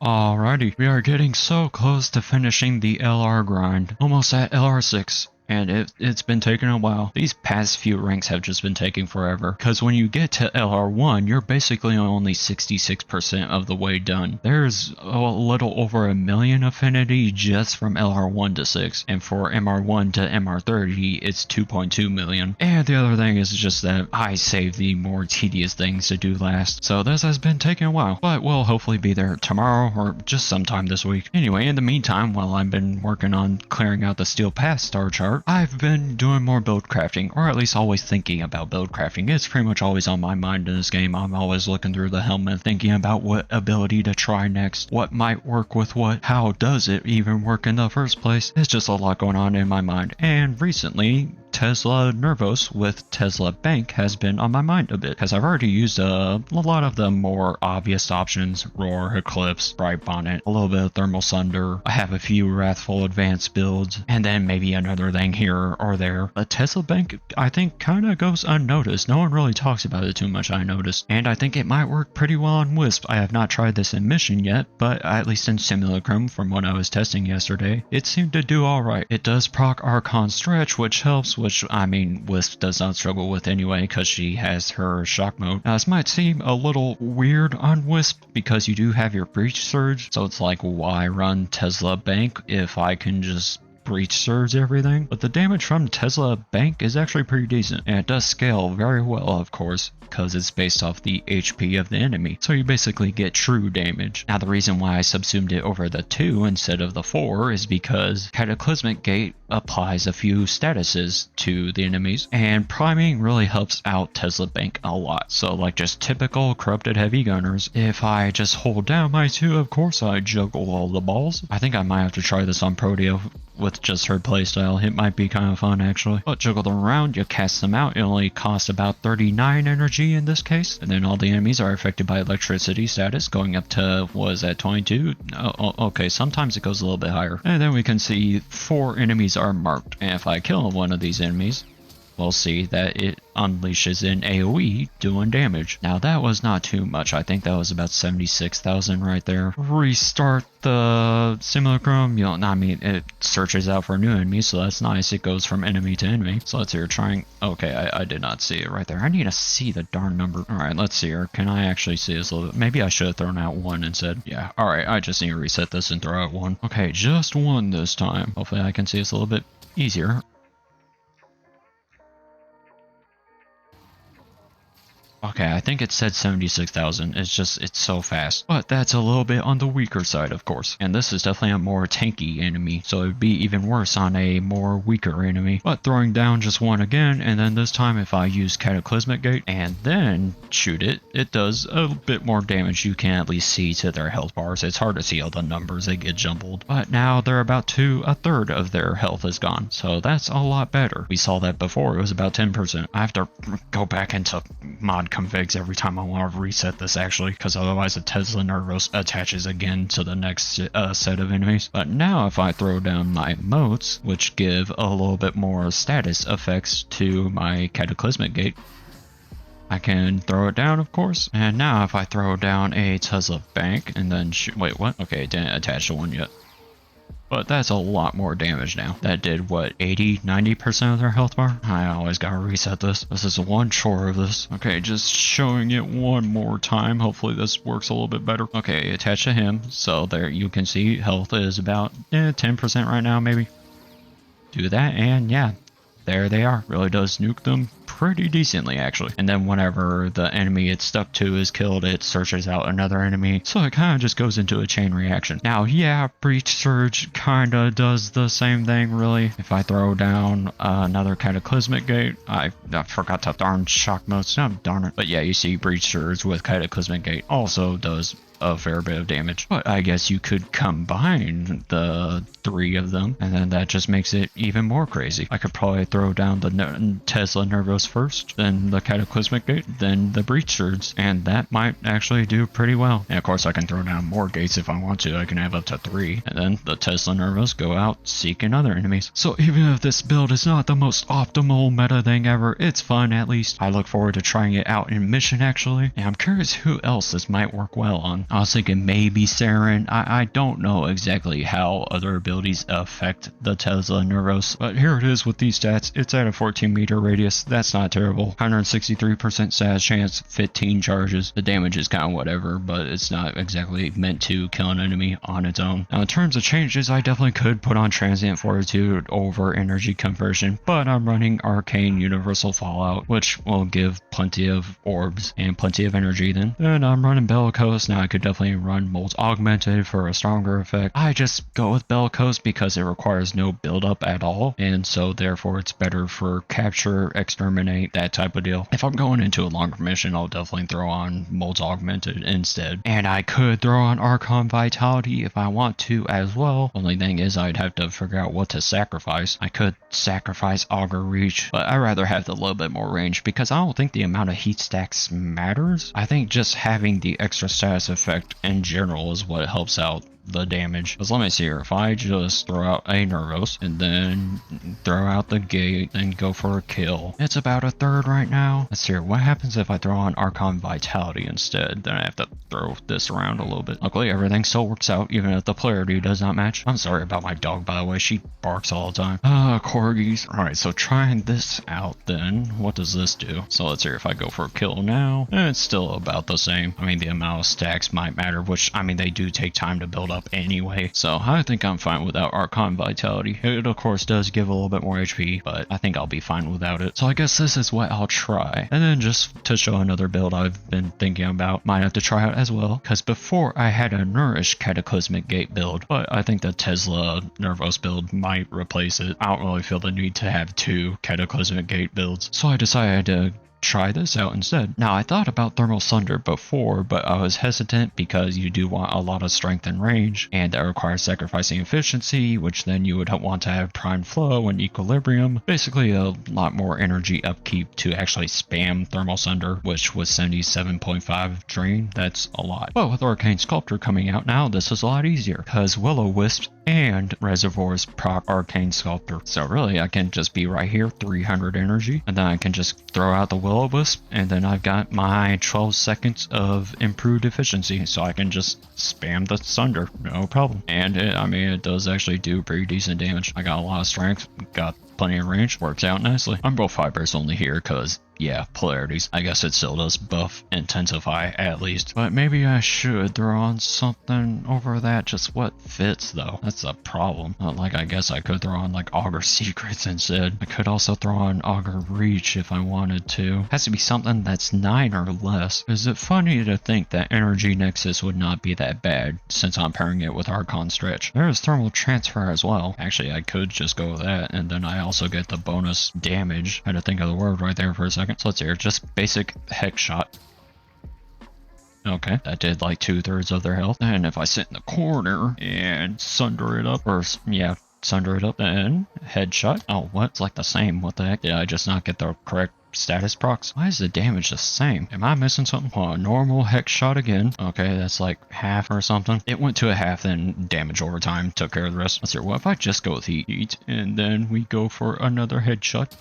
Alrighty, we are getting so close to finishing the LR grind, almost at LR6. And it's been taking a while. These past few ranks have just been taking forever. Because when you get to LR1, you're basically only 66% of the way done. There's a little over 1 million affinity just from LR1 to 6. And for MR1 to MR30, it's 2.2 million. And the other thing is just that I save the more tedious things to do last. So this has been taking a while. But we'll hopefully be there tomorrow or just sometime this week. Anyway, in the meantime, while I've been working on clearing out the Steel Pass star chart, I've been doing more build crafting, or at least always thinking about build crafting. It's pretty much always on my mind in this game. I'm always looking through the helmet, thinking about what ability to try next, what might work with what, how does it even work in the first place. It's just a lot going on in my mind. And recently, Tesla Nervos with Tesla Bank has been on my mind a bit, because I've already used a lot of the more obvious options: Roar, Eclipse, Bright Bonnet, a little bit of Thermal Sunder. I have a few Wrathful advanced builds, and then maybe another thing here or there. But Tesla Bank, I think, kind of goes unnoticed. No one really talks about it too much, I noticed. And I think it might work pretty well on Wisp. I have not tried this in Mission yet, but at least in Simulacrum, from what I was testing yesterday, it seemed to do alright. It does proc Archon Stretch, which helps, which, I mean, Wisp does not struggle with anyway because she has her shock mode. Now, this might seem a little weird on Wisp because you do have your Breach Surge, so it's like, why run Tesla Bank if I can just Breach Surge everything? But the damage from Tesla Bank is actually pretty decent, and it does scale very well, of course, because it's based off the HP of the enemy, so you basically get true damage. Now, the reason why I subsumed it over the 2 instead of the 4 is because Cataclysmic Gate applies a few statuses to the enemies, and priming really helps out Tesla Bank a lot. So like just typical corrupted heavy gunners, if I just hold down my 2, of course I juggle all the balls. I think I might have to try this on Proteo with just her playstyle. It might be kind of fun actually. But juggle them around, you cast them out, it only costs about 39 energy in this case, and then all the enemies are affected by electricity status, going up to, was that 22? Okay, sometimes it goes a little bit higher. And then we can see 4 enemies are marked, and if I kill one of these enemies, we'll see that it unleashes an AoE doing damage. Now that was not too much. I think that was about 76,000 right there. Restart the Simulacrum. You know, I mean, it searches out for new enemies, so that's nice. It goes from enemy to enemy. So let's see, we're trying. Okay, I did not see it right there. I need to see the darn number. All right, let's see here. Can I actually see this a little bit? Maybe I should have thrown out 1 instead. Yeah, all right, I just need to reset this and throw out 1. Okay, just 1 this time. Hopefully I can see this a little bit easier. Okay, I think it said 76,000. It's so fast. But that's a little bit on the weaker side, of course. And this is definitely a more tanky enemy, so it would be even worse on a more weaker enemy. But throwing down just 1 again, and then this time if I use Cataclysmic Gate and then shoot it, it does a bit more damage. You can at least see to their health bars. It's hard to see all the numbers, they get jumbled. But now they're about to a third of their health is gone, so that's a lot better. We saw that before, it was about 10%. I have to go back into mod configs every time I want to reset this actually, because otherwise the Tesla Nervos attaches again to the next set of enemies. But now if I throw down my motes, which give a little bit more status effects to my Cataclysmic Gate, I can throw it down, of course. And now if I throw down a Tesla Bank and then shoot, wait, what? Okay, it didn't attach to one yet. But that's a lot more damage now. That did, what, 80-90% of their health bar? I always gotta reset this. This is one chore of this. Okay, just showing it one more time. Hopefully this works a little bit better. Okay, attached to him. So there you can see health is about 10% right now, maybe. Do that, and yeah, there they are. Really does nuke them pretty decently actually. And then whenever the enemy it's stuck to is killed, it searches out another enemy, so it kind of just goes into a chain reaction. Now yeah, Breach Surge kind of does the same thing really. If I throw down another Cataclysmic Gate, I forgot to darn shock modes. No, darn it. But yeah, you see Breach Surge with Cataclysmic Gate also does a fair bit of damage. But I guess you could combine the 3 of them, and then that just makes it even more crazy. I could probably throw down the Tesla Nervos first, then the Cataclysmic Gate, then the Breach Surge, and that might actually do pretty well. And of course I can throw down more gates if I want to. I can have up to 3, and then the Tesla Nervos go out seeking other enemies. So even if this build is not the most optimal meta thing ever, it's fun at least. I look forward to trying it out in Mission actually, and I'm curious who else this might work well on. I was thinking maybe Saren. I don't know exactly how other abilities affect the Tesla Nervos, but here it is with these stats. It's at a 14-meter radius. That's not terrible. 163% status chance, 15 charges. The damage is kind of whatever, but it's not exactly meant to kill an enemy on its own. Now, in terms of changes, I definitely could put on Transient Fortitude over Energy Conversion, but I'm running Arcane Universal Fallout, which will give plenty of orbs and plenty of energy then. Then I'm running Bellicose. Now I could definitely run Molt Augmented for a stronger effect. I just go with Bellicose because it requires no buildup at all, and so therefore it's better for capture, exterminate, that type of deal. If I'm going into a longer mission, I'll definitely throw on Molt Augmented instead. And I could throw on Archon Vitality if I want to as well. Only thing is I'd have to figure out what to sacrifice. I could sacrifice Augur Reach, but I'd rather have the little bit more range because I don't think the amount of heat stacks matters. I think just having the extra status effect in general is what helps out the damage. Because let me see here, if I just throw out a Nervos and then throw out the gate and go for a kill, it's about a third right now. Let's see here, what happens if I throw on Archon Vitality instead? Then I have to throw this around a little bit. Luckily everything still works out even if the polarity does not match. I'm sorry about my dog, by the way, she barks all the time. Corgis. Alright, so trying this out then, what does this do? So let's see if I go for a kill now, it's still about the same. I mean, the amount of stacks might matter, which I mean they do take time to build up anyway, so I think I'm fine without Archon Vitality. It of course does give a little bit more HP, but I think I'll be fine without it. So I guess this is what I'll try. And then just to show another build I've been thinking about, might have to try out as well, because before I had a Nourish Cataclysmic Gate build, but I think the Tesla Nervos build might replace it. I don't really feel the need to have two Cataclysmic Gate builds, so I decided to try this out instead. Now, I thought about Thermal Sunder before, but I was hesitant because you do want a lot of strength and range, and that requires sacrificing efficiency, which then you would want to have Prime Flow and Equilibrium. Basically, a lot more energy upkeep to actually spam Thermal Sunder, which was 77.5 drain. That's a lot. But with Arcane Sculptor coming out now, this is a lot easier, because Will-O-Wisp and Reservoirs proc Arcane Sculptor. So really, I can just be right here, 300 energy, and then I can just throw out the Will-O-Wisp, and then I've got my 12 seconds of improved efficiency, so I can just spam the Sunder, no problem. And I mean, it does actually do pretty decent damage. I got a lot of strength, got plenty of range, works out nicely. I'm both fibers only here because yeah, polarities. I guess it still does buff intensify at least. But maybe I should throw on something over that. Just what fits though? That's a problem. Like I guess I could throw on like Augur Secrets instead. I could also throw on Augur Reach if I wanted to. Has to be something that's 9 or less. Is it funny to think that Energy Nexus would not be that bad since I'm pairing it with Archon Stretch? There is Thermal Transfer as well. Actually, I could just go with that, and then I also get the bonus damage. I had to think of the word right there for a second. So let's hear just basic Hex Shot. Okay, that did like 2/3 of their health. And if I sit in the corner and sunder it up, or yeah, sunder it up, then headshot. Oh, what? It's like the same. What the heck? Did I just not get the correct status procs? Why is the damage the same? Am I missing something? Oh, normal Hex Shot again. Okay, that's like half or something. It went to a half, then damage over time took care of the rest. Let's see, what if I just go with heat and then we go for another headshot?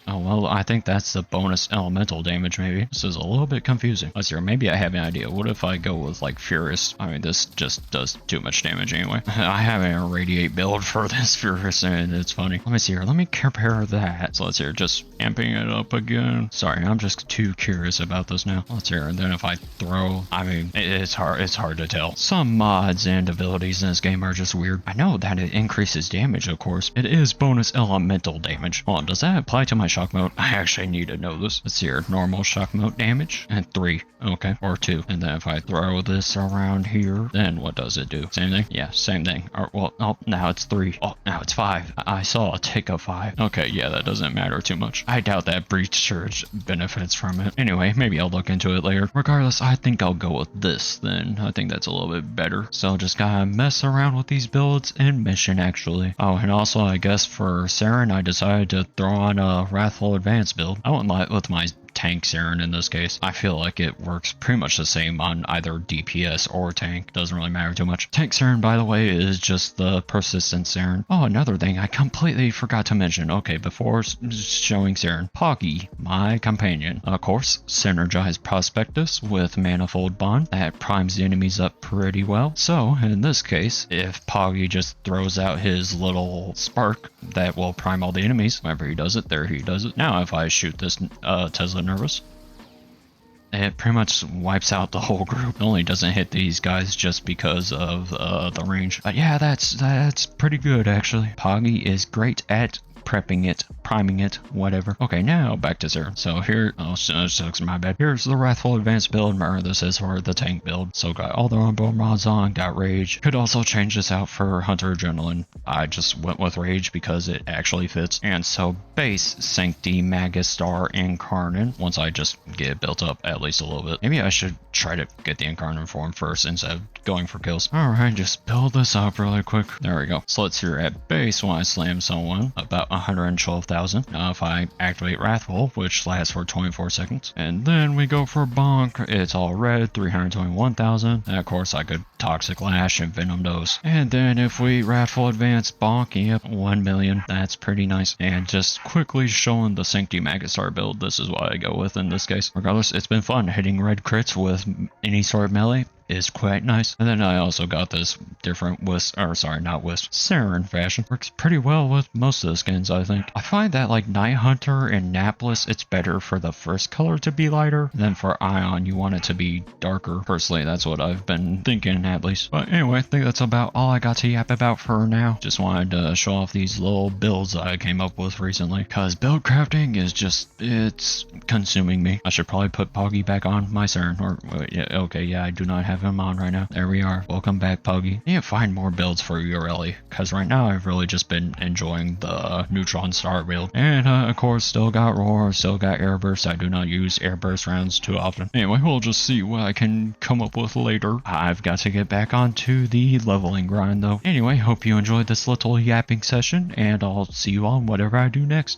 Oh, well, I think that's the bonus elemental damage, maybe. This is a little bit confusing. Let's see, maybe I have an idea. What if I go with, like, Furious? I mean, this just does too much damage anyway. I have an Irradiate build for this Furious, and it's funny. Let me see here. Let me compare that. So let's see here. Just amping it up again. Sorry, I'm just too curious about this now. Let's see here. And then if I throw... I mean, it's hard to tell. Some mods and abilities in this game are just weird. I know that it increases damage, of course. It is bonus elemental damage. Hold on, does that apply to my shock mode? I actually need to know this. Let's see here. Normal shock mode damage and 3. Okay, or 2. And then if I throw this around here, then what does it do? Same thing? Yeah, same thing. Or, well, oh, now it's 3. Oh, now it's 5. I saw a tick of 5. Okay, yeah, that doesn't matter too much. I doubt that Breach Surge benefits from it. Anyway, maybe I'll look into it later. Regardless, I think I'll go with this then. I think that's a little bit better. So just gotta mess around with these builds in mission, actually. Oh, and also, I guess for Saren, I decided to throw on a Wrathful Advanced build. I went with my tank Siren in this case. I feel like it works pretty much the same on either DPS or tank. Doesn't really matter too much. Tank Siren, by the way, is just the persistent Siren. Oh, another thing I completely forgot to mention. Okay, before showing Siren, Poggy, my companion. Of course, synergize Prospectus with Manifold Bond. That primes the enemies up pretty well. So, in this case, if Poggy just throws out his little spark, that will prime all the enemies. Whenever he does it, there he does it. Now, if I shoot this Tesla Nervous, it pretty much wipes out the whole group. It only doesn't hit these guys just because of the range. But yeah, that's pretty good actually. Poggy is great at prepping it, priming it, whatever. Okay, now back to Siren. So here, oh, sucks, my bad. Here's the Wrathful Advanced build. Remember, this is for the tank build. So got all the onboard mods on, got Rage. Could also change this out for Hunter Adrenaline. I just went with Rage because it actually fits. And so base Sancti Magistar Incarnate. Once I just get it built up at least a little bit. Maybe I should try to get the Incarnate form first instead of going for kills. Alright, just build this up really quick. There we go. So let's hear at base when I slam someone about 112,000. Now if I activate Wrathful, which lasts for 24 seconds, and then we go for Bonk, it's all red, 321,000. And of course I could Toxic Lash and Venom Dose. And then if we Wrathful Advance Bonk, yep, 1 million. That's pretty nice. And just quickly showing the Sancti Magistar build, this is what I go with in this case. Regardless, it's been fun hitting red crits with any sort of melee. Is quite nice. And then I also got this different Wisp, or sorry, not Wisp, Siren fashion. Works pretty well with most of the skins, I think. I find that like Night Hunter and Napless, it's better for the first color to be lighter than for Ion, you want it to be darker. Personally, that's what I've been thinking at least. But anyway, I think that's about all I got to yap about for now. Just wanted to show off these little builds I came up with recently, because build crafting is just, it's consuming me. I should probably put Poggy back on my Siren, or yeah, okay, yeah, I do not have him on right now. There we are. Welcome back, Puggy. I need to find more builds for Urelli, because right now I've really just been enjoying the Neutron Star build. And of course, still got Roar, still got Airburst. I do not use Airburst rounds too often. Anyway, we'll just see what I can come up with later. I've got to get back onto the leveling grind though. Anyway, hope you enjoyed this little yapping session, and I'll see you on whatever I do next.